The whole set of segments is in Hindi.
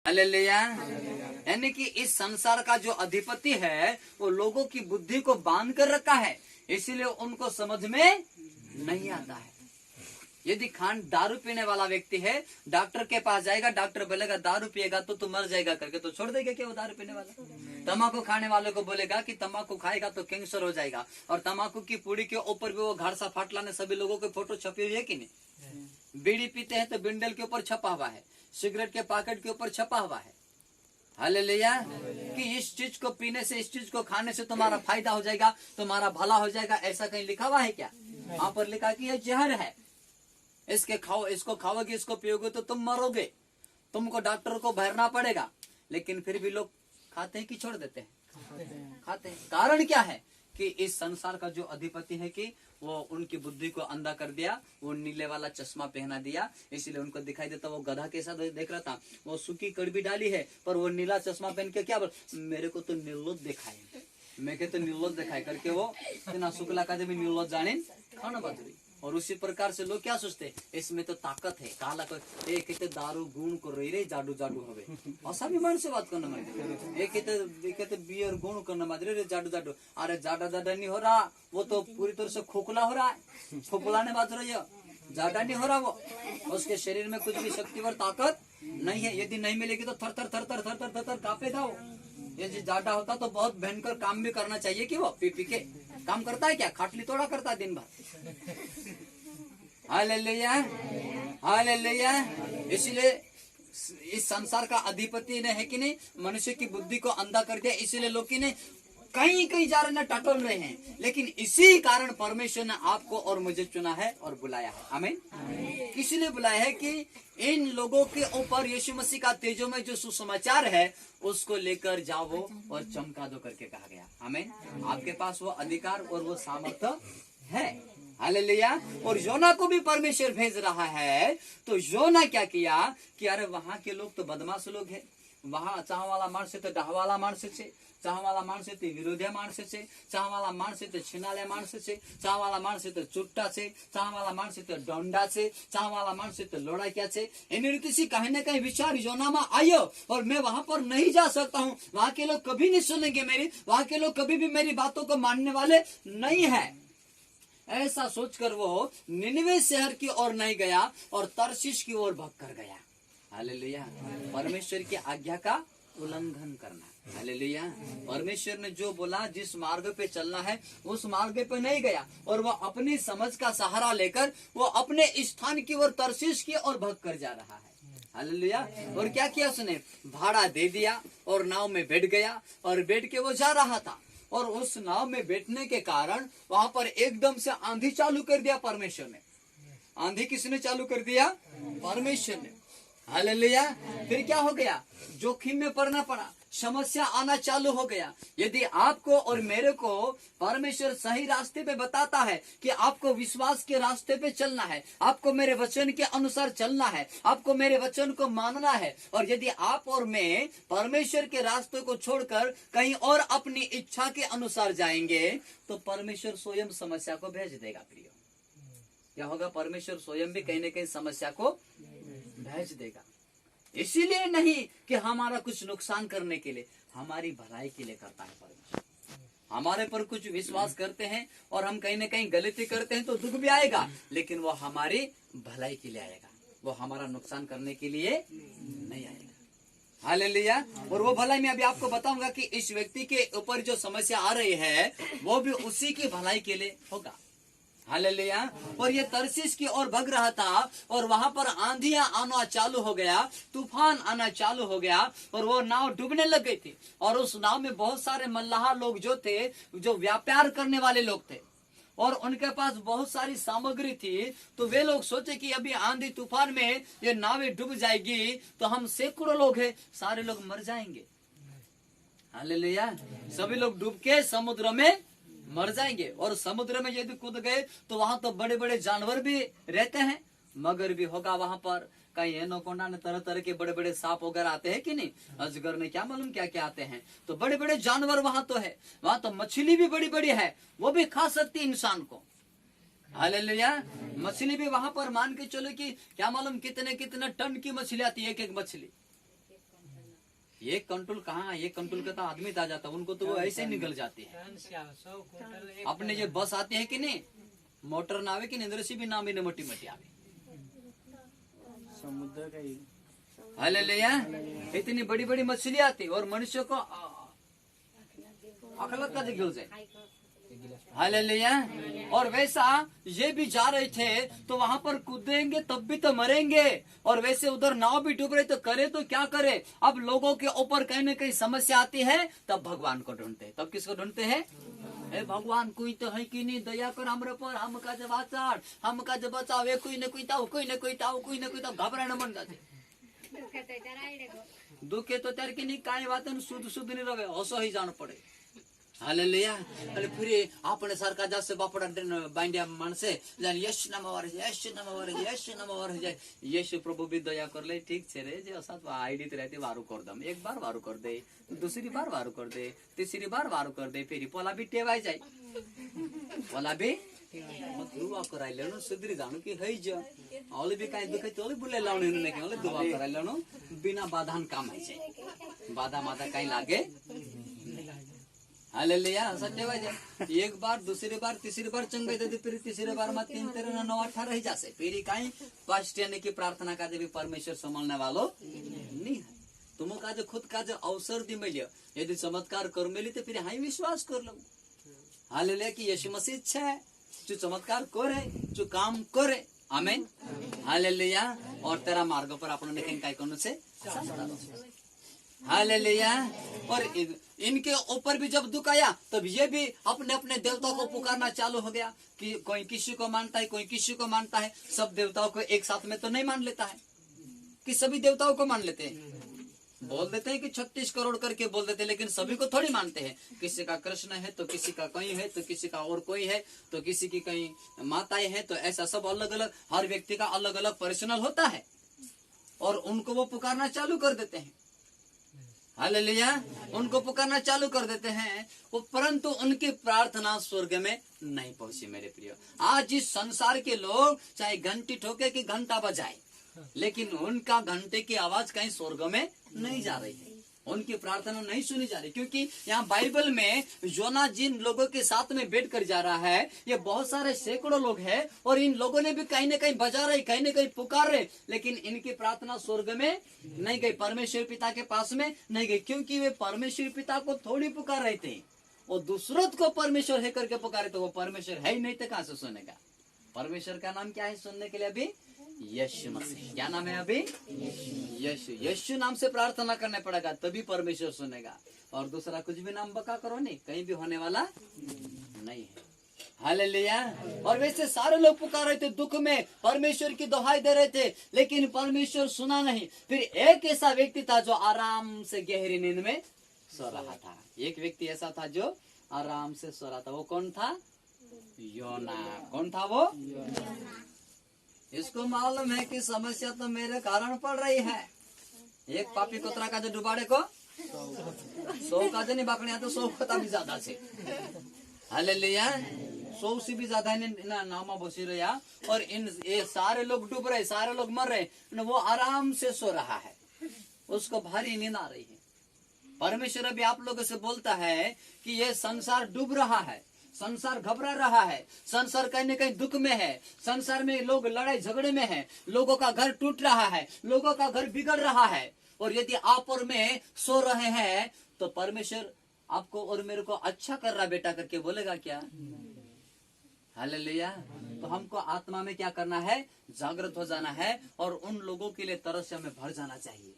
हालेलुया। यानी कि इस संसार का जो अधिपति है वो लोगों की बुद्धि को बांध कर रखा है, इसीलिए उनको समझ में नहीं आता है। यदि दारू पीने वाला व्यक्ति है, डॉक्टर के पास जाएगा, डॉक्टर बोलेगा दारू पिएगा तो तू मर जाएगा करके, तो छोड़ देगा क्या वो दारू पीने वाला? तंबाकू खाने वाले को बोलेगा कि तंबाकू खाएगा तो कैंसर हो जाएगा, और तंबाकू की पूड़ी के ऊपर भी वो घाड़ सा फाटला ने सभी लोगों की फोटो छपी हुई है कि नहीं? बीड़ी पीते हैं तो बिंडल के ऊपर छपा हुआ है, सिगरेट के पैकेट के ऊपर छपा हुआ है। हालेलुया। कि इस चीज को पीने से, इस चीज को खाने से तुम्हारा फायदा हो जाएगा, तुम्हारा भला हो जाएगा, ऐसा कहीं लिखा हुआ है क्या? वहां पर लिखा कि यह जहर है, इसके खाओ, इसको खाओगे, इसको पियोगे तो तुम मरोगे, तुमको डॉक्टर को भरना पड़ेगा। लेकिन फिर भी लोग खाते हैं कि छोड़ देते हैं? खाते हैं। कारण क्या है? कि इस संसार का जो अधिपति है कि वो उनकी बुद्धि को अंधा कर दिया, वो नीले वाला चश्मा पहना दिया, इसलिए उनको दिखाई देता। वो गधा कैसा देख रहा था, वो सूखी कड़वी डाली है पर वो नीला चश्मा पहन के क्या बोल, मेरे को तो निर्लोध दिखाए, मैं तो निर्लोध दिखाए करके वो इतना शुक्ला का जब निर्लोध जाने खाना बदली। और उसी प्रकार से लोग क्या सोचते, इसमें तो ताकत है, काला एक दारू गुण कर रही रे जाडू जाडू हवे, ऐसा भी मन से बात करना मारे, एक बियर गुण करना मारे रे जाडू जाडू। अरे जाडा जाडा नहीं हो रहा, वो तो पूरी तरह से खोखला हो रहा है, खोखला ने बात रही है, जाडा नहीं हो रहा वो, उसके शरीर में कुछ भी शक्ति और ताकत नहीं है। यदि नहीं मिलेगी तो थर थर थर थर थर थर थर कांपेगा वो। यदि जाडा होता तो बहुत भयंकर काम भी करना चाहिए कि वो पी पी के काम करता है क्या? खाटली तोड़ा करता है दिन भर। Hallelujah, hallelujah. इसलिए इस संसार का अधिपति ने है कि नहीं मनुष्य की बुद्धि को अंधा कर दिया, इसीलिए लोग ने कहीं कहीं जा रहे हैं, टटोल रहे हैं। लेकिन इसी कारण परमेश्वर ने आपको और मुझे चुना है और बुलाया है। आमीन। किस लिए बुलाया है? कि इन लोगों के ऊपर यीशु मसीह का तेजोमय जो सुसमाचार है उसको लेकर जाओ और चमका दो करके कहा गया। आमीन। आपके पास वो अधिकार और वो सामर्थ्य है। हालेलुया। और योना को भी परमेश्वर भेज रहा है, तो योना क्या किया कि अरे वहां के लोग तो बदमाश लोग हैं, वहां चाह वाला माणस तो डहवाला माणस છે, चाह वाला माणस तो विरोधी माणस છે, चाह वाला माणस तो छिनाले माणस છે, चाह वाला माणस तो चुट्टा છે, चाह वाला माणस तो डोंडा છે, चाह वाला माणस तो लोड़ाकिया છે। इन रीति से कहीं न कहीं विचार योना में आयो, और मैं वहां पर नहीं जा सकता हूँ, वहां के लोग कभी नहीं सुनेंगे मेरी, वहां के लोग कभी भी मेरी बातों को मानने वाले नहीं है। ऐसा सोचकर वो निनवे शहर की ओर नहीं गया और तरशीश की ओर भाग कर गया। हालेलुया। परमेश्वर की आज्ञा का उल्लंघन करना। हालेलुया। परमेश्वर ने जो बोला, जिस मार्ग पे चलना है उस मार्ग पे नहीं गया, और वो अपनी समझ का सहारा लेकर वो अपने स्थान की ओर तरशीश की ओर भाग कर जा रहा है। हालेलुया। और क्या किया उसने? भाड़ा दे दिया और नाव में बैठ गया, और बैठ के वो जा रहा था। और उस नाव में बैठने के कारण वहां पर एकदम से आंधी चालू कर दिया परमेश्वर ने। आंधी किसने चालू कर दिया? परमेश्वर ने। हालेलुया। फिर क्या हो गया? जोखिम में पड़ना पड़ा, समस्या आना चालू हो गया। यदि आपको और मेरे को परमेश्वर सही रास्ते पे बताता है कि आपको विश्वास के रास्ते पे चलना है, आपको मेरे वचन के अनुसार चलना है, आपको मेरे वचन को मानना है, और यदि आप और मैं परमेश्वर के रास्ते को छोड़कर कहीं और अपनी इच्छा के अनुसार जाएंगे तो परमेश्वर स्वयं समस्या को भेज देगा। प्रिय, क्या होगा? परमेश्वर स्वयं भी कहीं न कहीं समस्या को भेज देगा। इसीलिए नहीं कि हमारा कुछ नुकसान करने के लिए, हमारी भलाई के लिए करता है परमेश्वर। हमारे पर कुछ विश्वास करते हैं और हम कहीं न कहीं गलती करते हैं तो दुख भी आएगा, लेकिन वो हमारी भलाई के लिए आएगा, वो हमारा नुकसान करने के लिए नहीं आएगा। हालेलुया। और वो भलाई मैं अभी आपको बताऊंगा कि इस व्यक्ति के ऊपर जो समस्या आ रही है वो भी उसी की भलाई के लिए होगा। हालेलुया। और ये तरशीश की ओर भग रहा था, और वहां पर आंधियां आना चालू हो गया, तूफान आना चालू हो गया, और वो नाव डूबने लग गई थी। और उस नाव में बहुत सारे मल्लाह लोग जो थे, जो व्यापार करने वाले लोग थे, और उनके पास बहुत सारी सामग्री थी। तो वे लोग सोचे कि अभी आंधी तूफान में ये नावें डूब जाएगी तो हम सैकड़ों लोग हैं, सारे लोग मर जाएंगे। हालेलुया। सभी लोग डूब के समुद्र में मर जाएंगे। और समुद्र में यदि कूद गए तो वहां तो बड़े बड़े जानवर भी रहते हैं, मगर भी होगा वहां पर, कहीं एनोकोंडा ने तरह तरह के बड़े बड़े सांप वगैरह आते हैं कि नहीं, अजगर ने क्या मालूम क्या क्या आते हैं, तो बड़े बड़े जानवर वहां तो है। वहां तो मछली भी बड़ी बड़ी है, वो भी खा सकती है इंसान को। हालेलुया। मछली भी वहां पर मान के चलो कि क्या मालूम कितने कितने टन की मछली आती है, एक एक मछली। एक कंट्रोल कहाँ, एक कंट्रोल का तो आदमी आ जाता, उनको तो वो ऐसे ही निकल जाते हैं। अपने जो बस आते हैं कि नहीं, मोटर ना आवे कि नहीं, इंद्र से भी नाम मोटी मोटी आवे, समुद्र का ही। हालेलुया। इतनी बड़ी बड़ी मछली आती और मनुष्य को अकलत का गिल जाए, हालेलुया। और वैसा ये भी जा रहे थे तो वहां पर कूदेंगे तब भी तो मरेंगे, और वैसे उधर नाव भी डूब रहे तो करे तो क्या करे। अब लोगों के ऊपर कहीं ना कहीं समस्या आती है, तब भगवान को ढूंढते हैं। तब किसको ढूंढते हैं? हे भगवान, कोई तो है कि नहीं, दया कर हमरे पर, हमका जब आचार, हमका जब बचावे, कोई न कोई ताऊ, कोई न कोई ताऊ, कोई न कोई ताऊ, घबराने मन जाते। दुखे तो त्यार की नहीं, काई बात शुद्ध शुद्ध नहीं रहे, हसो ही जान पड़े, हालेलुया। अरे फिर आपने सरकार जासे बापड़ा बांडिया मानसे जान यश नामावर यश नामावर यश नामावर जाए, यश प्रभु भी दया कर ले, ठीक छे रे, जे साथ आईडी ते रहते वारू कर दम, एक बार वारू कर दे, दूसरी बार वारू कर दे, तीसरी बार वारू कर दे, फिर पोला भी टेवाई जाए, पोला भी मत दुआ कराई लेनो, सुधरी जानो कि है जो औले भी काई दुखे चोले बुले लाउने ने के औले दुआ कराई लेनो, बिना बाधान काम है छे, बाधा माता काई लागे, हालेलुया। सत्य बात, एक बार दूसरी बार तीसरी बार चंगे दे, फिर तीसरी बार में 3 13 9 18 रह जासे, फिर कहीं फर्स्ट यानी की प्रार्थना का भी परमेश्वर संभालने वालों नहीं है। तुम का जो खुद का जो अवसर दी मिले, यदि चमत्कार कर मिली तो फिर हाई विश्वास कर लो, हालेलुया कि यीशु मसीह अच्छा है, जो चमत्कार करे, जो काम करे, आमीन, हालेलुया। और तेरा मार्ग पर अपने कहीं काय करने से, हालेलुया। और इनके ऊपर भी जब दुख आया तब ये भी अपने अपने देवताओं को पुकारना चालू हो गया, कि कोई किसी को मानता है, कोई किसी को मानता है। सब देवताओं को एक साथ में तो नहीं मान लेता है कि सभी देवताओं को मान लेते हैं, बोल देते हैं कि 36 करोड़ करके बोल देते हैं, लेकिन सभी को थोड़ी मानते हैं। किसी का कृष्ण है तो किसी का कहीं है, तो किसी का और कोई है, तो किसी की कहीं माताएं हैं, तो ऐसा सब अलग अलग, हर व्यक्ति का अलग अलग पर्सनल होता है, और उनको वो पुकारना चालू कर देते हैं, हालेलुया। उनको पुकारना चालू कर देते हैं वो, परंतु उनकी प्रार्थना स्वर्ग में नहीं पहुंची। मेरे प्रिय, आज इस संसार के लोग चाहे घंटी ठोके कि घंटा बजाए, लेकिन उनका घंटे की आवाज कहीं स्वर्ग में नहीं जा रही है, उनकी प्रार्थना नहीं सुनी जा रही। क्योंकि यहाँ बाइबल में योना जिन लोगों के साथ में बैठ कर जा रहा है, ये बहुत सारे सैकड़ों लोग हैं, और इन लोगों ने भी कहीं न कहीं बजा रहे, कहीं न कहीं पुकार रहे, लेकिन इनकी प्रार्थना स्वर्ग में नहीं गई, परमेश्वर पिता के पास में नहीं गई। क्योंकि वे परमेश्वर पिता को थोड़ी पुकार रहे थे, वो दूसरों को परमेश्वर है करके पुकारे, तो वो परमेश्वर है ही नहीं तो कहां से सुनेगा। परमेश्वर का नाम क्या है सुनने के लिए? अभी यीशु मसीह। क्या नाम है अभी? यीशु। यीशु नाम से प्रार्थना करने पड़ेगा, तभी परमेश्वर सुनेगा। और दूसरा कुछ भी नाम बका करो नहीं, कहीं भी होने वाला नहीं है, हालेलुया। और वैसे सारे लोग पुकार रहे थे, दुख में परमेश्वर की दुहाई दे रहे थे, लेकिन परमेश्वर सुना नहीं। फिर एक ऐसा व्यक्ति था जो आराम से गहरी नींद में सो रहा था। एक व्यक्ति ऐसा था जो आराम से सो रहा था। वो कौन था? योना। कौन था वो? इसको मालूम है कि समस्या तो मेरे कारण पड़ रही है। एक पापी कुतरा का जो डुबाड़े को 100 का जो नहीं बाकड़िया, तो 100 का भी ज्यादा से, हालेलुया, 100 से भी ज्यादा नामा बसी रहा। और इन ये सारे लोग डूब रहे, सारे लोग मर रहे, वो आराम से सो रहा है, उसको भारी नींद आ रही है। परमेश्वर अभी आप लोगों से बोलता है कि ये संसार डूब रहा है, संसार घबरा रहा है, संसार कहीं न कहीं दुख में है, संसार में लोग लड़ाई झगड़े में है, लोगों का घर टूट रहा है, लोगों का घर बिगड़ रहा है। और यदि आप और मैं सो रहे हैं तो परमेश्वर आपको और मेरे को अच्छा कर रहा बेटा करके बोलेगा क्या? हालेलुया। तो हमको आत्मा में क्या करना है? जागृत हो जाना है, और उन लोगों के लिए तरस से हमें भर जाना चाहिए,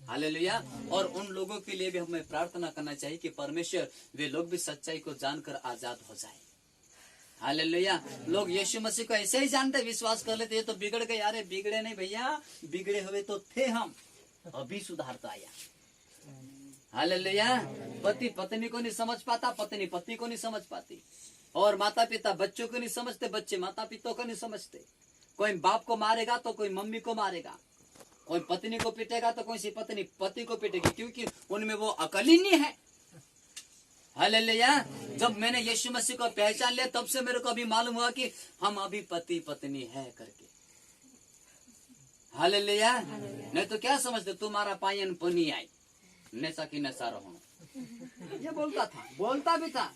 हालेलुया। और उन लोगों के लिए भी हमें प्रार्थना करना चाहिए कि परमेश्वर वे लोग भी सच्चाई को जानकर आजाद हो जाए, हालेलुया। लोग यीशु मसीह को ऐसे ही जानते, विश्वास कर लेते, ये तो बिगड़ गए। अरे बिगड़े नहीं भैया, बिगड़े हुए तो थे हम, अभी सुधार तो आया, हालेलुया। पति पत्नी को नहीं समझ पाता, पत्नी पति को नहीं समझ पाती, और माता पिता बच्चों को नहीं समझते, बच्चे माता पिता को नहीं समझते। कोई बाप को मारेगा तो कोई मम्मी को मारेगा, कोई पत्नी को पीटेगा तो कोई सी पत्नी पति को पीटेगी, क्योंकि उनमें वो अकल ही नहीं है, हालेलुया। जब मैंने यीशु मसीह को पहचान लिया तब से मेरे को अभी मालूम हुआ कि हम अभी पति पत्नी है करके, हालेलुया। नहीं तो क्या समझते, तुम्हारा पायन पनी आई, नशा की नशा रहो, ये बोलता भी था।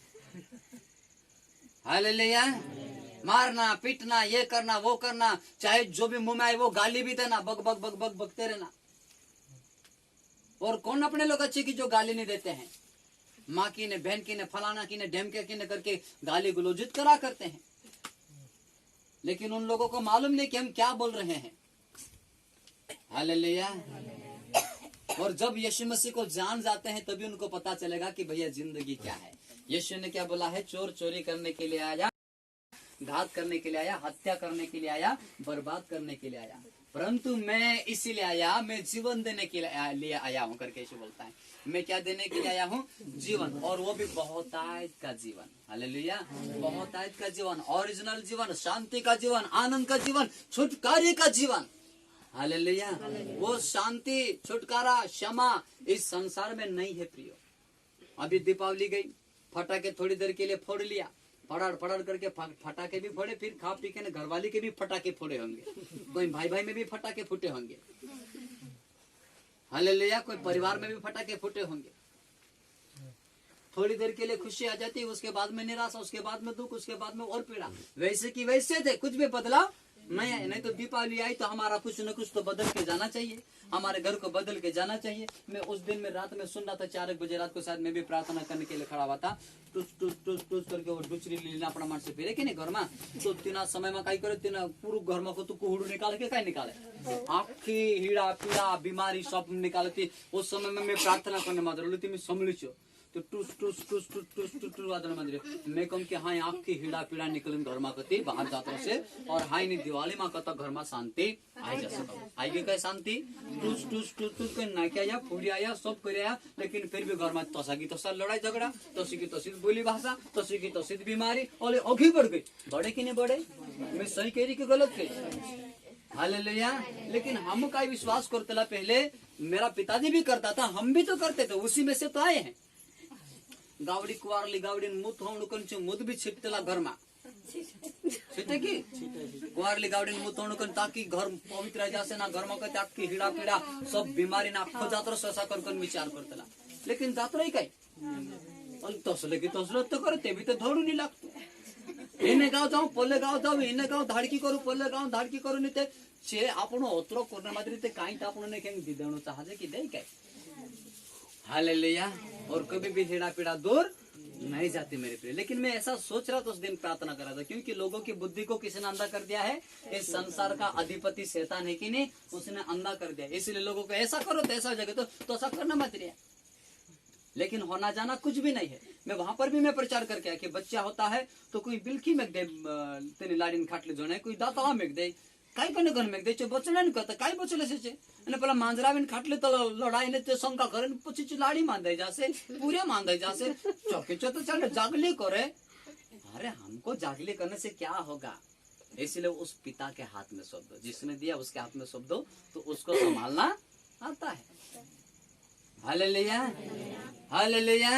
हालेलुया। मारना पीटना, ये करना वो करना, चाहे जो भी मुंह में आए वो गाली भी देना, बग बग बग बग बगते रहना। और कौन अपने लोग अच्छे की जो गाली नहीं देते हैं? माँ की ने, बहन की ने, फलाना की ने, ढेमके की ने करके गाली गुलोजित करा करते हैं, लेकिन उन लोगों को मालूम नहीं कि हम क्या बोल रहे हैं। हालेलुया। और जब यीशु मसीह को जान जाते हैं तभी उनको पता चलेगा कि भैया जिंदगी क्या है। यीशु ने क्या बोला है? चोर चोरी करने के लिए आया, घात करने के लिए आया, हत्या करने के लिए आया, बर्बाद करने के लिए आया, परंतु मैं इसीलिए आया, मैं जीवन देने के लिए आया हूँ करके यीशु बोलता है। मैं क्या देने के लिए आया हूँ? जीवन, और वो भी बहुतायत का जीवन। हालेलुया। बहुतायत का जीवन, ओरिजिनल जीवन, शांति का जीवन, आनंद का जीवन, छुटकारे का जीवन। हालेलुया। वो शांति, छुटकारा, क्षमा इस संसार में नहीं है प्रियो। अभी दीपावली गई, फटाके थोड़ी देर के लिए फोड़ लिया, फड़ाड़ फड़ाड़ करके फटाके भी फोड़े, फिर खा पी के घरवाली के भी फटाके फोड़े होंगे, कोई भाई भाई में भी फटाके फूटे होंगे। हालेलुया। कोई परिवार में भी फटाके फूटे होंगे। थोड़ी देर के लिए खुशी आ जाती है, उसके बाद में निराशा, उसके बाद में दुख, उसके बाद में और पीड़ा। वैसे की वैसे थे, कुछ भी बदलाव नहीं है। नहीं तो दीपावली आई तो हमारा कुछ न कुछ तो बदल के जाना चाहिए, हमारे घर को बदल के जाना चाहिए। मैं उस दिन में रात में सुन रहा था, 4 बजे रात को शायद मैं भी प्रार्थना करने के लिए खड़ा हुआ था, टूस टूस टूस टूस करके वो डुचरी लीला अपना मन से फिरे कि नहीं घर में, तो तीना समय में कई करे, तीना पूरा घर में को तो कुहड़ू निकाल के कहीं निकाले, आखी हीड़ा पीड़ा बीमारी सब निकालती। उस समय में मैं प्रार्थना करने मात्र थी, मैं समझ तो टूस टूस टूस टूस टूस टूस टूस वादन मंदिर मैं कहूँ कि हाँ आँख की हीड़ा पीड़ा निकलन घर में कती बाहर जात्रा से, और हाई नहीं दिवाली में कहता घर में शांति आई जा सको। आएगी क्या शांति? टूस टूस टूस टूस कर नाके आया, फूड़ी आया, सब कर आया, लेकिन फिर भी घर में तसा की तसा लड़ाई झगड़ा, तसी की तसी बोली भाषा, तसी की तसी बीमारी, और आगे बढ़ गई। बढ़े कि नहीं बढ़े? मैं सही कह रही कि गलत कही? हालेलुया। लेकिन हम का विश्वास करते ला, पहले मेरा पिताजी भी करता था, हम भी तो करते थे, उसी में से तो आए हैं। गावड़ी कुवारली गावड़ी मुत होणुकन मुद भी छिटतेला घर में छिटे की कुवारली गावड़ी मुत होणुकन, ताकि घर पवित्र जासे ना, घर में कहते आखी हीड़ा पीड़ा सब बीमारी ना आखो जात्रा ससा कर विचार करतेला। लेकिन जात्रा ही काय तसले की तसले तो करते भी तो धोडू नहीं लागतो। इने गाव जाऊ पल्ले गाव जाऊ, इने गाव धाडकी करू, पल्ले गाव धाडकी करू, नहीं ते छे आपण ओतरो करने मात्र ते काई तो आपण ने केम दिदेणो चाहजे की दे काय। हालेलुया। और कभी भी हीड़ा पीड़ा दूर नहीं जाती मेरे प्रिय। लेकिन मैं ऐसा सोच रहा था, उस दिन प्रार्थना कर रहा था, क्योंकि लोगों की बुद्धि को किसने अंधा कर दिया है? इस संसार का अधिपति शैतान है कि नहीं, उसने अंधा कर दिया। इसलिए लोगों को ऐसा करो तो ऐसा जगह तो ऐसा करना मत रहा। लेकिन होना जाना कुछ भी नहीं है। मैं वहां पर भी मैं प्रचार करके आया कि बच्चा होता है तो कोई बिल्की में दे तेने लाड़ीन खाटले जो कोई दाता में दे, काय कने घर में दे बचले नहीं कहता, काय बचले से અને પેલા માંજરાવીને ખાટલે તો લડાઈને તે શંકા કરે, પછી લાડી માંદાઈ જાશે, પૂરે માંદાઈ જાશે, ચોકે तो चल जागली करे। अरे हमको जागली करने से क्या होगा? इसलिए उस पिता के हाथ में सौंप दो, जिसने दिया उसके हाथ में सौंप दो, तो उसको संभालना आता है। हालेलुया। हालेलुया।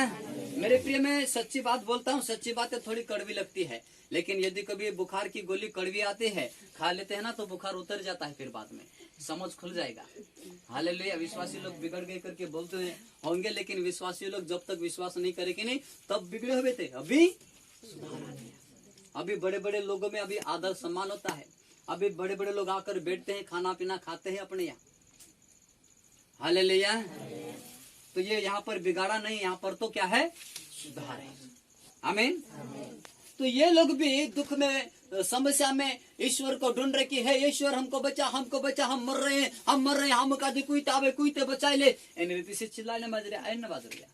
मेरे प्रिय, मैं सच्ची बात बोलता हूँ, सच्ची बातें थोड़ी कड़वी लगती है, लेकिन यदि कभी बुखार की गोली कड़वी आती है, खा लेते हैं ना, तो बुखार उतर जाता है, फिर बाद में समझ खुल जाएगा। हालेलुया। विश्वासी लोग बिगड़ गए करके बोलते हैं होंगे, लेकिन विश्वासी लोग जब तक विश्वास नहीं करेंगे नहीं, तब बिगड़े हुए थे, अभी अभी बड़े बड़े लोगों में अभी आदर सम्मान होता है, अभी बड़े बड़े लोग आकर बैठते हैं, खाना पीना खाते हैं अपने यहाँ। हालेलुया। तो ये यहाँ पर बिगाड़ा नहीं, यहाँ पर तो क्या है? सुधार है। आमीन। तो ये लोग भी दुख में, समस्या में ईश्वर को ढूंढ रहे कि है ईश्वर हमको बचा, हमको बचा, हम मर रहे हैं, हम मर रहे हैं, हम का कोई तावे कोई ते बचाए ले, इन रीति से चिल्लाने बाज रहे, ऐन बाज रहे।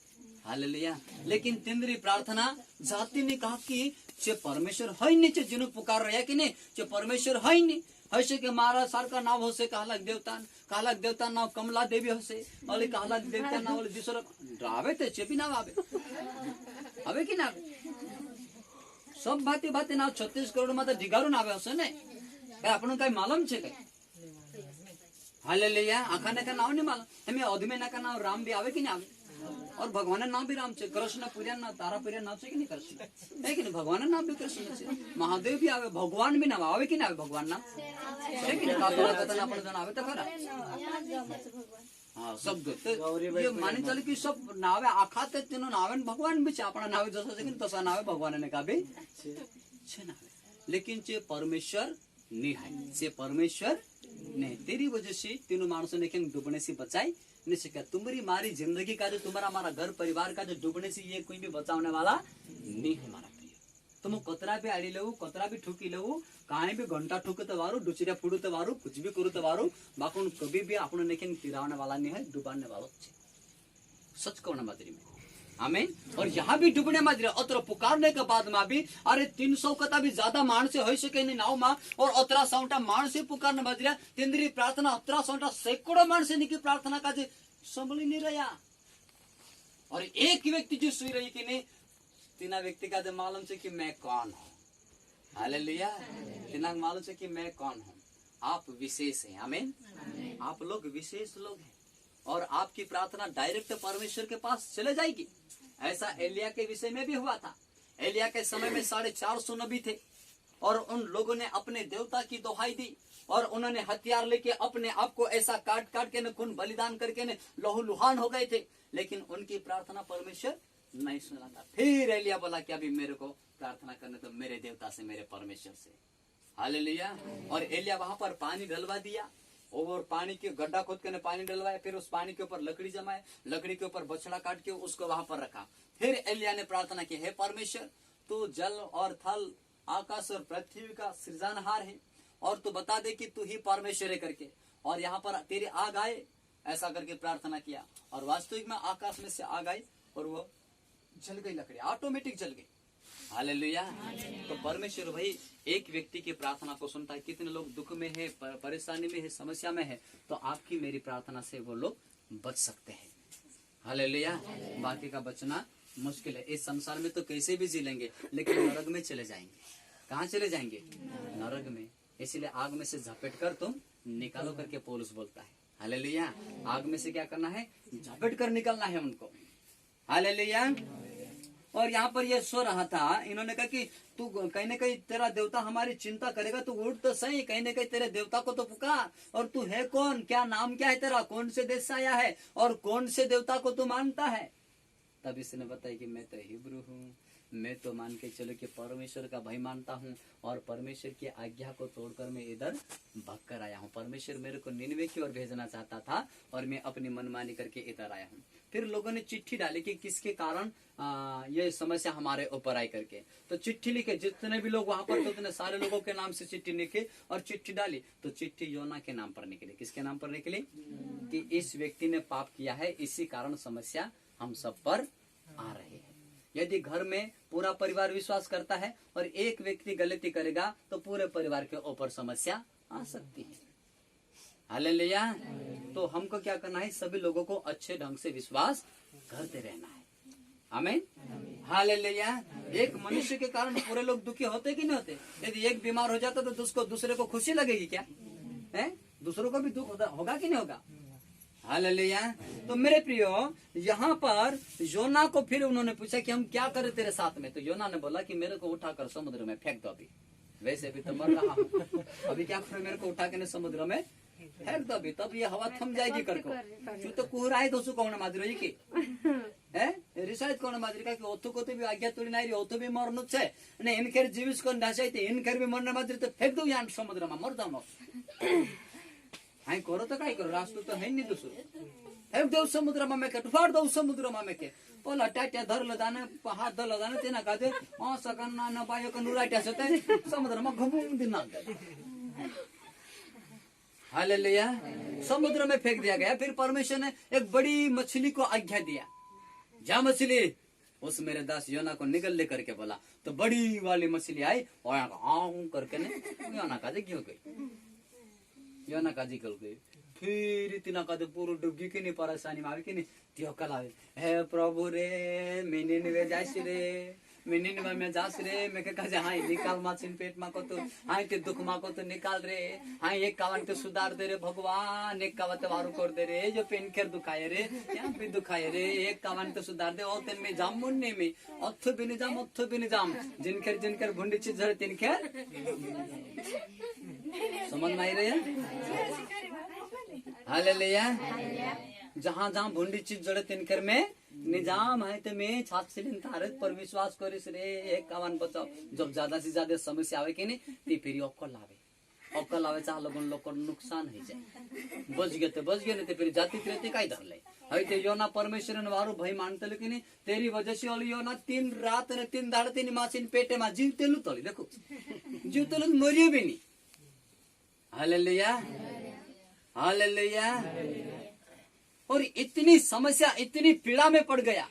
हालेलुया। लेकिन तिंद्री प्रार्थना जाति ने कहा कि चे परमेश्वर है नहीं, चे जिन्हों पुकार रहा कि नहीं, चे परमेश्वर है नहीं, हसे के महाराज सार का नाम होसे, कहलाक देवता नाम कमला देवी होसे, और कहलाक देवता नाम वाले दूसरा रावे थे, चे भी नाम आवे अबे कि ना सब भाती भाती नाव 36 करोड़ में तो ढिगारू नावे हसे ने, काय आपन काय मालूम छे काय? हालेलुया। आखा ने का नाम नहीं मालूम, हमें आदमी ना का नाम राम भी आवे कि नहीं आवे, और भगवान नाम भी राम छे, कृष्ण पूर्या नाम, तारा पूर्या नाम छे कि नहीं कृष्ण है कि नहीं, भगवान नाम भी कृष्ण छे, महादेव भी आवे, भगवान भी नाम आवे कि नहीं आवे, भगवान नाम है कि नहीं, का कथन आपन जन आवे तो खरा। हाँ सब तो ये माने चले कि सब नावे आखाते तीनों नावे भगवान भी अपना नावे जैसा से तसा नावे भगवान ने कहा भी छे नावे, लेकिन चे परमेश्वर नहीं है, से परमेश्वर नहीं। तेरी वजह से तीनों मानसों ने डूबने से बचाई नहीं सका। तुम्हारी मारी जिंदगी का जो तुम्हारा हमारा घर परिवार का जो डूबने से ये कोई भी बचाने वाला नहीं है हमारा प्रिय। तुम कतरा भी आड़ी लो, कतरा भी ठुकी लो, कहीं भी घंटा ठुके तो वारू, डुचरिया फुड़ू तो वारू, कुछ भी करू तो वारू, बाकुन कभी भी आपने लेकिन तिरावने वाला नहीं है, डुबाने वाला है। सच कहो ना मादरी में, आमीन। और यहाँ भी डूबने मादरी अतर पुकारने के बाद में भी अरे 300 कता भी ज्यादा मानस हो सके नहीं नाव में, और 1800 मानस पुकारने मादरी तिंद्री प्रार्थना 1800 सैकड़ों मानस की प्रार्थना का संभल नहीं रहा। और एक व्यक्ति जो सुई रही कि नहीं, तीना व्यक्ति का मालूम से कि मैं कौन हूँ। हालेलुया। तीना मालूम से कि मैं कौन हूँ। आप विशेष हैं, आमीन। आप लोग विशेष लोग हैं और आपकी प्रार्थना डायरेक्ट परमेश्वर के पास चले जाएगी। ऐसा एलिया के विषय में भी हुआ था। एलिया के समय में 450 नबी थे और उन लोगों ने अपने देवता की दोहाई दी और उन्होंने हथियार लेके अपने आप को ऐसा काट काट के न खून बलिदान करके न लहूलुहान हो गए थे, लेकिन उनकी प्रार्थना परमेश्वर नहीं सुना था। फिर एलिया बोला कि अभी मेरे को प्रार्थना करने तो मेरे देवता से, मेरे परमेश्वर से। हालेलुया। और एलिया वहां पर पानी डलवा दिया और पानी के गड्ढा खोद के पानी डलवाया, फिर उस पानी के ऊपर लकड़ी जमाए, लकड़ी के ऊपर बछड़ा काट के उसको वहां पर रखा। फिर एलिया ने प्रार्थना की, हे परमेश्वर, तू जल और थल, आकाश और पृथ्वी का सृजनहार है और तू बता दे कि तू ही परमेश्वर है करके, और यहाँ पर तेरी आग आए, ऐसा करके प्रार्थना किया। और वास्तविक में आकाश में से आग आई और वो जल गई, लकड़ी ऑटोमेटिक जल गई। हालेलुया। तो परमेश्वर भाई एक व्यक्ति की प्रार्थना को सुनता है। कितने लोग दुख में है, परेशानी में है, समस्या में है, तो आपकी मेरी प्रार्थना से वो लोग बच सकते हैं। हालेलुया। बाकी का बचना मुश्किल है। इस संसार में तो कैसे भी जी लेंगे, लेकिन नरक में चले जाएंगे। कहाँ चले जाएंगे? नरक में। इसीलिए आग में से झपेट कर तुम निकालो करके पौलुस बोलता है। हालेलुया। आग में से क्या करना है? झपेट कर निकलना है उनको। हालेलुया। और यहाँ पर ये सो रहा था, इन्होंने कहा कि तू कहीं न कहीं तेरा देवता हमारी चिंता करेगा, तू उठ तो सही, कहीं न कहीं तेरे देवता को तो पुकार। और तू है कौन? क्या नाम क्या है तेरा? कौन से देश से आया है और कौन से देवता को तू मानता है? तब इसने बताया कि मैं तो हिब्रू हूँ, मैं तो मान के चलो कि परमेश्वर का भय मानता हूँ और परमेश्वर की आज्ञा को तोड़कर मैं इधर भाग कर आया हूँ। परमेश्वर मेरे को निनवे की ओर भेजना चाहता था और मैं अपनी मनमानी करके इधर आया हूँ। फिर लोगों ने चिट्ठी डाली कि किसके कारण ये समस्या हमारे ऊपर आई करके। तो चिट्ठी लिखे, जितने भी लोग वहां पर थे उतने सारे लोगों के नाम से चिट्ठी लिखे और चिट्ठी डाली। तो चिट्ठी योना के नाम पर निकली। किसके नाम पर निकली? कि इस व्यक्ति ने पाप किया है, इसी कारण समस्या हम सब पर आ रही है। यदि घर में पूरा परिवार विश्वास करता है और एक व्यक्ति गलती करेगा तो पूरे परिवार के ऊपर समस्या आ सकती है। हालेलुया। तो हमको क्या करना है? सभी लोगों को अच्छे ढंग से विश्वास करते रहना है। आमीन। हालेलुया। एक मनुष्य के कारण पूरे लोग दुखी होते कि नहीं होते? यदि एक बीमार हो जाता तो उसको दूसरे को खुशी लगेगी क्या? है? दूसरों को भी दुख होगा कि नहीं होगा? हालेलुया। तो मेरे प्रियो, यहाँ पर योना को फिर उन्होंने पूछा कि हम क्या करें तेरे साथ में? तो योना ने बोला कि मेरे को उठाकर समुद्र में फेंक दो। अभी वैसे भी तो मर रहा हूँ, अभी क्या करो? मेरे को उठा के समुद्र में फेंक दो अभी, तब ये हवा थम जाएगी करको। तू तो कुहराए तो कौन मादरी की है रिसायत कौन मादरी का कि ओथु को तो भी आज्ञा तोड़ी नहीं, ओथु भी मरनु छे ने इनखेर जीविस को ढासाई थे, इनखेर भी मरने मादरी तो फेंक दो यहाँ समुद्र में, मर जाओ। हाई करो तो काय करो, रास्तों तो है नहीं दूसरो। फेंक दो समुद्र में, मैं फाड़ दो समुद्र में के पोला टाट्या धर लदाने, हाथ धर लदाने तेना काजे सकन्ना न पायो का नुराट्या सते समुद्र में घुम दिन हालेलुया। समुद्र में फेंक दिया गया। फिर परमेश्वर ने एक बड़ी मछली को आज्ञा दिया, जा मछली उस मेरे दास योना को निकल ले करके बोला। तो बड़ी वाली मछली आई और करके ने योना काजे क्यों गई, योना काजी कल गई। फिर इतना काजे पूरा डुबगी की नहीं परेशानी में कि नहीं त्यो कलावे, हे प्रभु रे मैंने निवे जासी रे, मैंने निवे में जास रे, मैं कहा जा हां निकाल माछिन पेट मा को तो हां ते दुख मा को तो निकाल रे, हां एक कावन तो सुधार दे रे भगवान, एक कावन तो वारू कर दे रे, जो पेन खेर दुखाए रे क्या भी दुखाए रे, एक कावन तो सुधार दे। ओ तेन में जाम मुन्ने में अथु भी नहीं जाम जिनकर भुंडी चीज है तिन खेर समझ में आई रही है। हालेलुया। जहाँ जहाँ भुंडी चीज जड़े तिनकर में निजाम है ते में छात सिलिन तारत पर विश्वास करिस रे एक कावन बचाओ। जब ज्यादा से ज्यादा समस्या आवे कि नहीं ते फिर अक्कल आवे चाह लोगन लोग को नुकसान है जाए। बच गए तो बच गए, नहीं तो फिर जाति रहते काई धर ले है ते योना परमेश्वर ने वारू भाई मानते लेकिन तेरी वजह से वाली योना 3 रात ने 3 दाड़ 3 मासिन पेटे में जीवते लू तली देखो जीवते लू मरियो भी नहीं। Hallelujah hallelujah. और इतनी समस्या इतनी पीड़ा में पड़ गया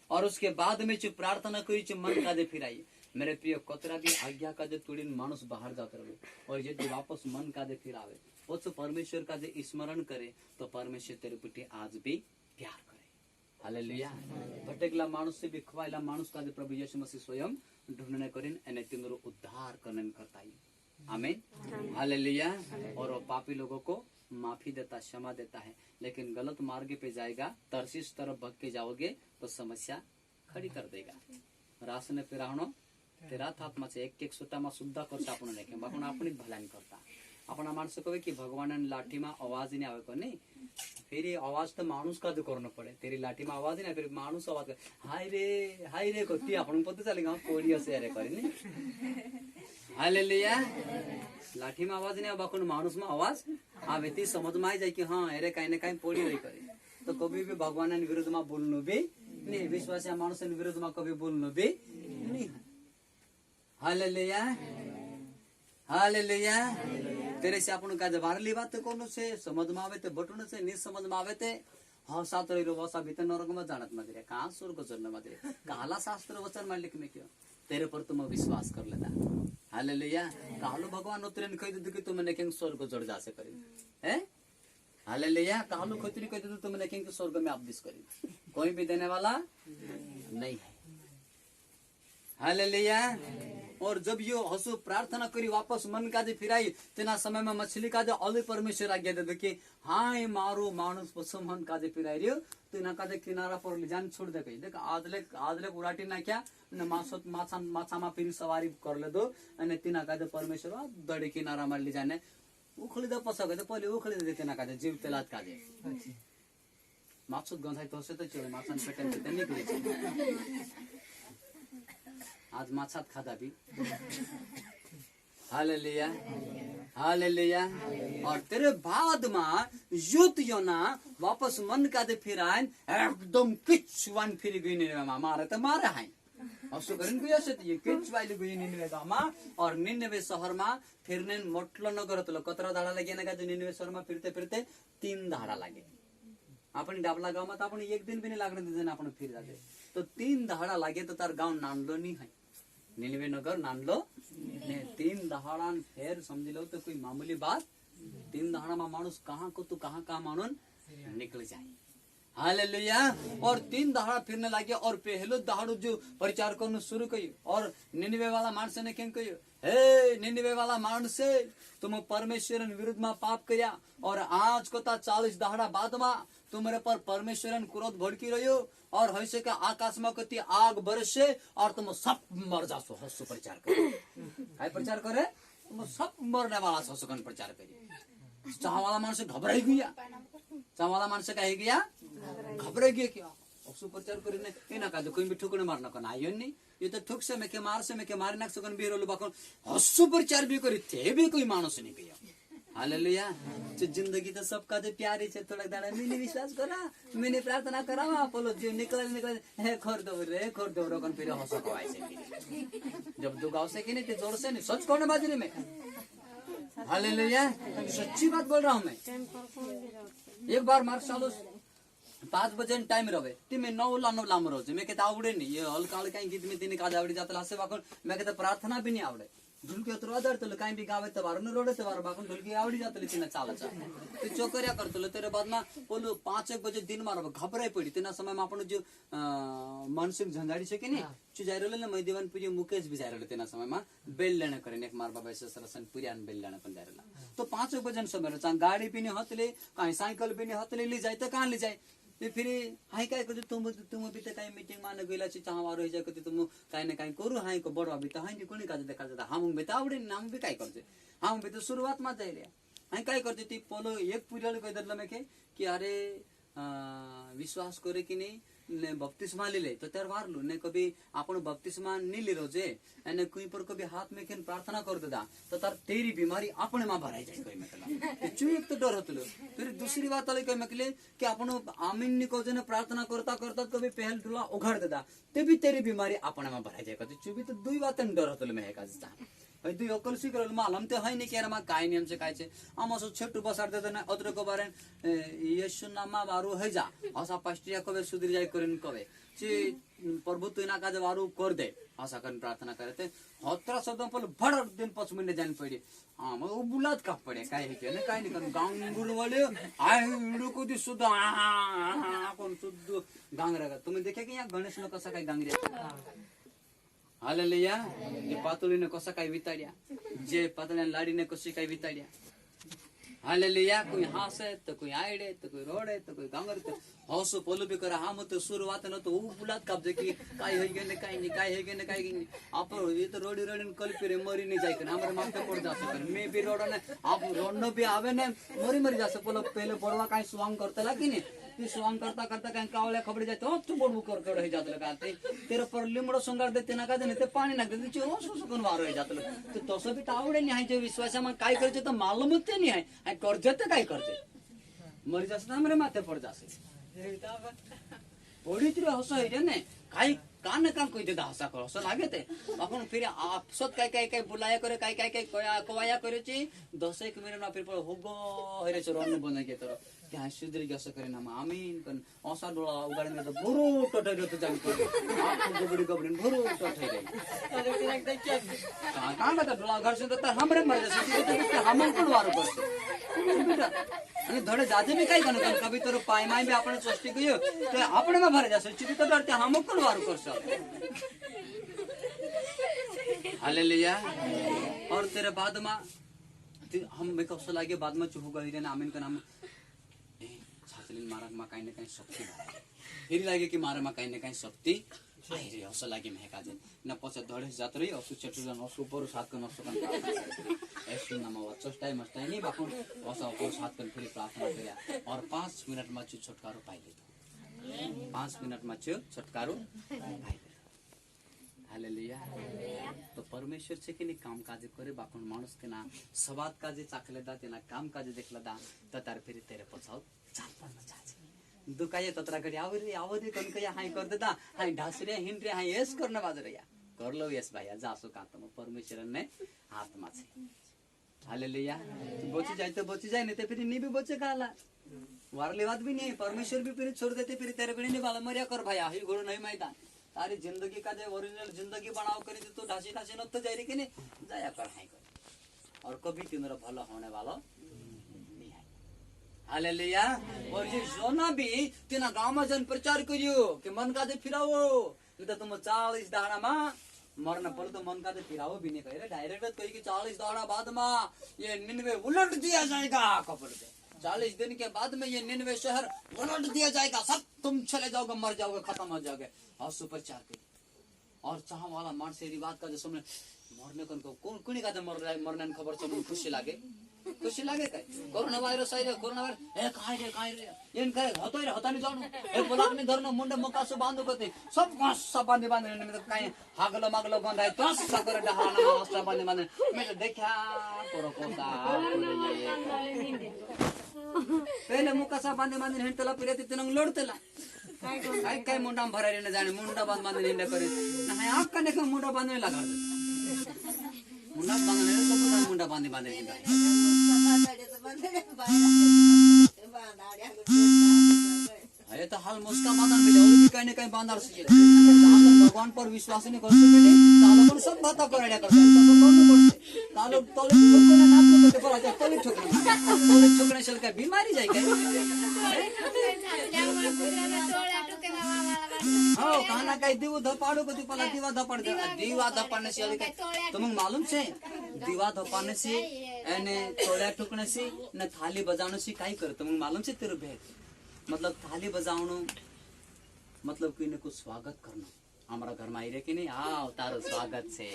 और उसके बाद में जो प्रार्थना करी जो मन का दे फिराई। मेरे प्रिय कतरा भी आज्ञा का जो तुड़ीन मानुष बाहर जाकर रहे और यदि वापस मन का दे फिर आवे वो तो परमेश्वर का दे स्मरण करे तो परमेश्वर तेरे प्रति आज भी प्यार करे। हालेलुया। भटकला मानुष से भी खवाइला मानुष का दे प्रभु यीशु मसीह स्वयं ढूंढने करें एने तिंदरो उद्धार करने करता है। आमीन हालेलुया। और वो पापी लोगों को माफी देता क्षमा देता है, लेकिन गलत मार्ग पे जाएगा तरसीस तरफ भग के जाओगे तो समस्या खड़ी कर देगा। रास ने पिराहनो तेरा आत्मा से एक सुट्टा में शुद्ध कर आपण लेके बापन अपनी भलाई करता अपना मानस कहे कि भगवान लाठी में आवाज नहीं आवे को नहीं फिर आवाज तो मानुष का जो करना पड़े। तेरी लाठी में आवाज नहीं फिर मानुष आवाज कर हाय रे को ती आपण पता चलेगा कोड़ी असे रे करे नहीं। हालेलुया। लाठी में आवाज नहीं बाकुन मानुष में आवाज आवे ती समझ में आ जाए कि हाँ अरे कहीं ना कहीं पोड़ी रही करे। तो कभी भी भगवान विरुद्ध में बोलनो भी नहीं, विश्वास मानुष विरुद्ध में कभी बोलनो भी नहीं। Hallelujah hallelujah. तेरे से अपन का बारली बात कोनो से समझ में आवे ते बटुन से नि समझ में आवे ते हाँ सात रही वसा भीतर नरक में जानत मदरे कहाँ स्वर्ग चरण मदरे काला शास्त्र वचन में लिख में क्यों तेरे पर तुम विश्वास कर लेता। हालेलुया। कालो भगवान उतरन कह दे कि तुमने केंग स्वर्ग चढ़ जा से करी है। हालेलुया। कालो खतरी कह दे तुमने केंग स्वर्ग में आपदिस करी कोई भी देने वाला नहीं है। हालेलुया। और जब यो हसु प्रार्थना करी वापस मन का दे फिराई तेना समय में मछली का दे अलग परमेश्वर आज्ञा दे देखिए हाँ मारो मानुष पशु मन का दे फिराई रियो तेना का दे किनारा पर ले जान छोड़ दे कही देख आदले उराटी ना क्या न माछा मा फिर सवारी कर ले दो अने तेना का दे परमेश्वर दड़ी किनारा मार ले जाने उखली दे पसा गए पहले उखली दे तेना का दे जीव तेलात का दे माछुत गंधाई तो से तो चले माछन पेटन से निकले आज माछात खादा भी। Hallelujah hallelujah. और तेरे बाद में युद्ध योना वापस मन का दे फिर आए एकदम किच वन फिर गई निन्वे मारे तो मारे हैं असो करें कोई ऐसे ये किच वाली गई निन्वे गामा और निन्वे शहर में फिरने मोटलो नगर तो कतरा दाड़ा लगे ना का निन्वे शहर में फिरते फिरते 3 दाड़ा लगे अपन डाबला गाँव में तो अपन एक दिन भी नहीं लागने देते अपन फिर जाते तो 3 दाड़ा लगे तो तार गाँव नानलो नहीं है निन्वे नगर नानलो ने 3 दहाड़ान फेर समझ लो तो कोई मामूली बात 3 दहाड़ा में मानुष कहाँ को तो कहाँ मानून निकल जाए। हालेलुया। और 3 दहाड़ा फिरने लगे और पहलो दहाड़ो जो प्रचार करना शुरू करी और निन्वे वाला मानस ने क्या कही हे निन्वे वाला मानस तुम परमेश्वर विरुद्ध में पाप किया और आज को 40 दहाड़ा बाद में तुम्हारे पर परमेश्वर क्रोध भड़की रहो और हंसे का आकाश में कति आग बरसे और तुम सब मर जासो हंसो प्रचार करे काय प्रचार करे तुम सब मरने वाला हंसो प्रचार करे। चाह वाला मानस घबराई गया चाह वाला मानस का गया घबराई गया क्या हंसो प्रचार करे ना का कोई भी ठुकने मारना का आयो नहीं ये तो ठुक से मैं के मार ना सकन बेरोल बाकन हंसो प्रचार भी करी थे भी कोई मानस नहीं गया। हालेलुया। जिंदगी तो सबका जो प्यारी है थोड़ा दाड़ा मैंने विश्वास करा मैंने प्रार्थना करा पोलो जो निकल हे खोर दो रोकन फिर हंसो को आए से जब दुगाव से कि नहीं ते जोर से नहीं सच कौन बाजरे में। हालेलुया। सच्ची बात बोल रहा हूँ मैं। एक बार मार सालो 5 बजे टाइम रहे ती मैं 9 लाम रोज मैं कहता आवड़े नहीं ये हल्का हल्का गीत में तीन काज आवड़ी जाता लासे बाकन मैं कहता प्रार्थना भी नहीं आवड़े ढुलकी अत्र आधारतलो काही बी गावे तवार न रोडे तवार बाकून ढुलकी आवडी जातली तिना चालाचा ते चोकर्या करतलो तेरे बाद में बोलो 5-1 बजे दिन मार घबराई पड़ी तेना समय में आपण जो मानसिक झंझाड़ी छे कि नहीं चुजायरले न मैदेवन पूजे मुकेश भी जायरले तेना समय में बेल लेने करे एक मार बाबा से सरसन पुरियान बेल लेने पण जायरला तो 5-1 बजे समय चा गाड़ी भी नहीं हतले काही साइकिल भी नहीं हतले ले जाए तो कहां ले जाए ते फिर हाई काय करते तुम भी तो काही मीटिंग मान गेला छि चाहवा रही जाय कते तुम काही ना काही करू हाई को बडवा भी तो हाई नि कोणी का देखा जाता हम भी तो आवडे नाम भी काय करते हम भी तो शुरुआत में जायले हाई काय करते ती पोलो एक पुरियाल कह दरला में के कि अरे विश्वास करे कि नहीं ने बपतिस्मा ले तो त्यार वारलू ने कभी आपण बपतिस्मा नहीं ले रो जे एने कोई पर कभी हाथ में खेन प्रार्थना कर देदा तो तार तेरी बीमारी अपने में भराई जाए कोई मतलब चु एक तो डर होतलो फिर दूसरी बात अलग कोई मकले कि आपण आमीन नि को जने प्रार्थना करता करता कभी पहल टुला उघाड़ देदा ते भी तेरी बीमारी अपने में भराई जाए कति चु भी तो दुई बात डर होतलो में एकाजता दुई अकल सिकर मालम ते है नि केरा मा काय नियम से काय छे आमसो छेटु बसार दे ना अद्र को बारे येशू नामा वारू है जा आशा पास्टिया कबे सुधर जाय करेन कबे ची प्रभु तू ना काज वारू कर दे आशा करन प्रार्थना करते हत्रा शब्द पर भड़ दिन 5 मिनट जान पड़ी हां म बुलात का पड़े काय है के काय नि करन गांगुल वाले आय इडू को दी सुद्धा कोण सुद्ध गांगरा का तुम्ही देखे की या गणेश नो कसा काय गांगऱ्या हालेलुया जे पातळीने कसा काय विताड्या जे पातळ्यान लाडीने कशी काय विताड्या हालेलुया कोई हासे तो कोई आयडे तो कोई रोडे तो कोई गांगरते हौसो पोलो भी करा हम तो शुरुआत न तो ऊ बुलात कब की काय है गेने काय नहीं काय है गेने काय नहीं आप ये तो रोडी रोडी कल पे मरी नहीं जाय के हमरे माथे पड़ जा सके मैं भी रोड ने आप रोड न भी आवे ने मरी मरी जा सके पहले पड़वा काय स्वांग करतला की नहीं ती स्वांग करता करता काय कावल्या खबडे जाते हो तू बडू कर कर हे जात लगाते तेरे पर लिमडो संगार देते ना का देने ते पाणी नाक देते हो सुकन वार हे जात तो तसो भी तावडे नाही आहे जे विश्वासा मग काय करते तर मालूमच नाही आहे कर्ज ते काय करते मरी जास ना हमरे माथे पड़ जासे ओडी तरी हसो है ने काय कान काम कोई देदा हसा कर हसो लागे ते अपन फिर आपसत काय काय काय बुलाया करे काय काय काय कोया करे ची 10 एक मिनिट ना फिर होगो हेरे चोरन बने के तर क्या सुधरी गस करे ना आमीन कन औसा डोळा उगाडने तो भरू टटै होत जान को आप गबडी गबडी भरू टटै रे का का डोळा घर से तो हमरे मर जसे हम कोण वारो करते आणि धडे जाजे भी काय कन कभी तर पाय माय भी आपण सृष्टि गयो तो आपण में भर जासे चित तो डरते हम कोण वारो करसो हालेलुया और तेरे बाद में हम में कसो लागे बाद में चुप गई रे आमीन का नाम सासलिन मारक मा काही ना काही शक्ति फेरि लागे कि मारे मा काही ना काही शक्ति आई रे असो लागे में काजे न पछि धडे जात रही असु चटुजन असु पर सात कन असु कन ऐसे नाम वचस टाइम मस्ता नहीं बाकू असो पर सात कन फेरि प्रार्थना करया और 5 मिनट में छुटकारो पाइ ले 5 मिनट में छुटकारो पाइ ले हालेलुया तो परमेश्वर से कि काम काज करे बाकून माणूस के ना सवाद काजे चाखले दा तेना काम काजे देखला दा तर फिर तेरे पछाव चालपन न जाजे दुकाये तत्रा घडी आवरे कन कया हाय कर देता हाय ढासरे हिंडरे हाय एस करने बाजरे या कर लो यस भाई जासो कांत में परमेश्वर ने हाथ में छे हालेलुया बची जाए तो बची जाए नहीं तो फिर नहीं भी बचे काला वारले बात भी नहीं परमेश्वर भी फिर छोड़ देते फिर तेरे बिना नहीं वाला मरिया कर भाई ही घोड़ नहीं मैदान तारी जिंदगी का जो ओरिजिनल जिंदगी बनाओ करी तो ढासी ढासी न तो जाए कि नहीं जाया कर हाय कर और कभी तुम्हारा भला होने वाला नहीं है हालेलुया और ये जोना भी तिना गांव में जन प्रचार करियो कि मन का दे फिराओ नहीं तो तुम 40 दाड़ा में मरना पड़े तो मन का दे फिराओ भी नहीं कह डायरेक्ट कही कि 40 दाड़ा बाद में ये निन्वे उलट दिया जाएगा कपड़ दे 40 दिन के बाद में ये निन्वे शहर उलट दिया जाएगा सब तुम चले जाओगे मर जाओगे खत्म हो जाओगे और सुप्रचार करिए और चाह वाला मन से बात का जो सुन मरने को कुणी का मरने खबर सब खुशी लागे काय कोरोना वायरस आइले कोरोना वायरस ए काय रे येन काय होतोय रे होतानी जाऊन एक बोलाक मी धरनो मुंडे मकासो बांधू करते सब कसा बांधे में काय हागलो मागलो बंधाय तस सकर डहाना वास्ता बांधे मैं तो देखा कोरो कोसा पहले मुकासा बांधे हिंडतला फिर तिथं लोडतला काय काय मुंडा भरायला न जाणे मुंडा बांधे हिंडा करे नाही आक कने का मुंडा बांधे लगा मुंडा बांधने सब मुंडा बांधे हिंडा अरे तो हाल मुस्का बांधन मिले और भी कहीं न कहीं बांधर से भगवान पर विश्वास नहीं करते मिले तालो पर सब बात कराया करते तो कौन करते तालो कोने नाच करते पर आते तोले ठोकने चल के बीमारी जाए क्या हाँ कहना कहीं दीवा धपाड़ो को दीपला दीवा धपाड़ने से अलग तुम्हें मालूम से दीवा धपाड़ने से एने तोड़ा ठोकने से न थाली बजाने से काय कर तुम्हें मालूम से तेरे भेद मतलब थाली बजाउनु मतलब कोई ने को स्वागत करना हमारा घर में आई रे कि नहीं आओ तारो स्वागत से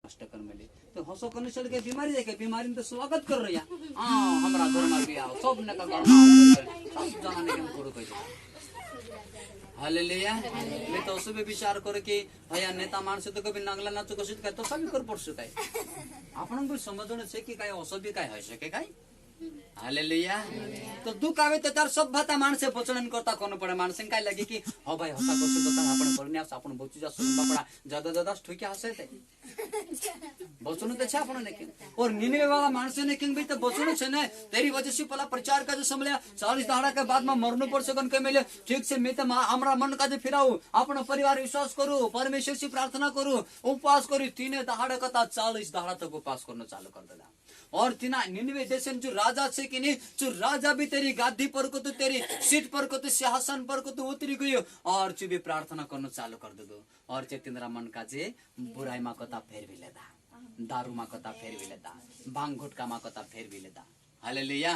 कष्ट कर मिले तो हंसो करने चल के बीमारी जाके बीमारी में तो स्वागत कर रही है हमारा घर में भी आओ सब ने का घर में सब जना ने करो कह देता हालेलुया मैं तो उसमें विचार करे कि भैया नेता माणस तो कभी नांगला नाचो कशी काय तो सभी कर पडसो काय आपण भी समजणं છે કે काय असं बी काय होई શકે काय हालेलुया तो दुख आवे तर सब भाता माणसे बचन करता कोण पडे माणसे काय लागे की हो भाई हसा कसो तो आपण परण्यास आपण बचू जा सुन बापडा ज्यादा ज्यादा ठोकी हसे ते बचन तो छे आपण ने और निनवे वाला माणसे ने किंग भी तो बचन छे ने तेरी वजह से पला प्रचार का जो संभल्या 40 दाड़ा के बाद में मरनो पड़ सकन के मिले ठीक से मैं तो हमरा मन का जे फिराऊ अपन परिवार विश्वास करू परमेश्वर से प्रार्थना करू उपवास करू 3 दाड़ा का 40 दाड़ा तक उपवास करना चालू कर देला और तिना निनवे देश जो राजा छे कि नहीं जो राजा भी तेरी गादी पर को तो तेरी सीट पर को तो सिंहासन पर को तो उतरी गयो और चु भी प्रार्थना करना चालू कर दो और चेतिंद्रा मन का जे बुराई मा कता फेर भी लेदा दारू मा कता फेर भी लेदा भांग गुटका मा कता फेर भी लेदा हालेलुया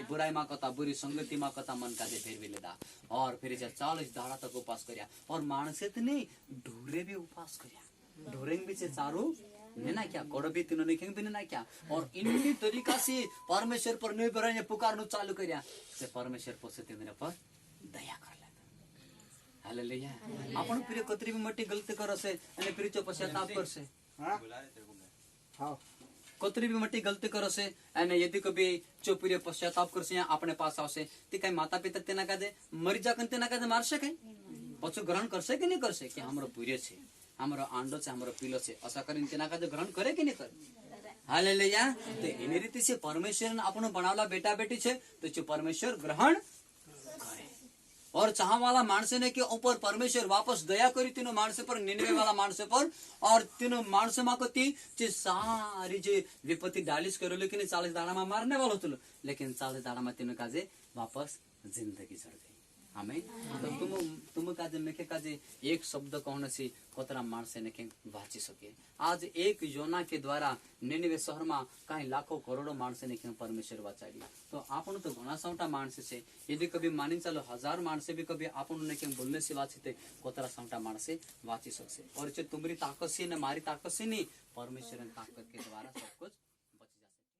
बुराई मा कता बुरी संगति मा कता मन का जे फेर भी लेदा और फिर 40 दाड़ा तक उपवास करया और मानसे तो नहीं ढोरे भी उपवास करया ढोरेंग भी से चारू ना क्या कोड़ भी तीनों नहीं भी ना क्या और इन्हीं तरीका से परमेश्वर पर निर्भर रहने पुकारना चालू करया से परमेश्वर पोसे तेरे पर दया कर लेता हालेलुया आपण प्रिय कतरी भी मोटी गलती करसे અને પ્રિય પશ્ચાતાપ કરશે હા कतरी भी मोटी गलती करसे અને यदि कभी जो प्रिय पश्चाताप करसे अपने पास आवसे ते कई माता पिता तेना काजे मरी जाकन तेना काजे मारसे कई पछो ग्रहण करसे कि नहीं करसे कि हमरो प्रिय छे हमरो आंडो छे हमरो पीलो छे असा करीन तेना काजे ग्रहण करे कि नहीं करे हालेलुया तो एनी रीति से परमेश्वर ने आपनो बनावला बेटा बेटी छे तो जो परमेश्वर ग्रहण करे और चाह वाला माणसे ने के ऊपर परमेश्वर वापस दया करी तीनों माणसे पर निनवे वाला माणसे पर और तीनों माणसे मा को ती जे सारी जे विपत्ति डालिस करो लेकिन 40 दाड़ा में मारने वालो तुलो लेकिन 40 दाड़ा में तीनों काजे वापस जिंदगी चढ़ गई आमेन तो तुम काजे मेके काजे एक शब्द कहने से कतरा माणसे ने के वाची सके आज एक योना के द्वारा निनवे शहर में कहीं लाखों करोड़ों माणसे ने के परमेश्वर वाचाड़ी तो आपन तो घना साउटा माणसे से यदि कभी मानी चलो 1000 माणसे भी कभी आपन ने के बोलने से वाचते कतरा साउटा माणसे वाची सकसे और जे तुम्हारी ताकत से न मारी ताकत से नहीं परमेश्वर की ताकत के द्वारा सब कुछ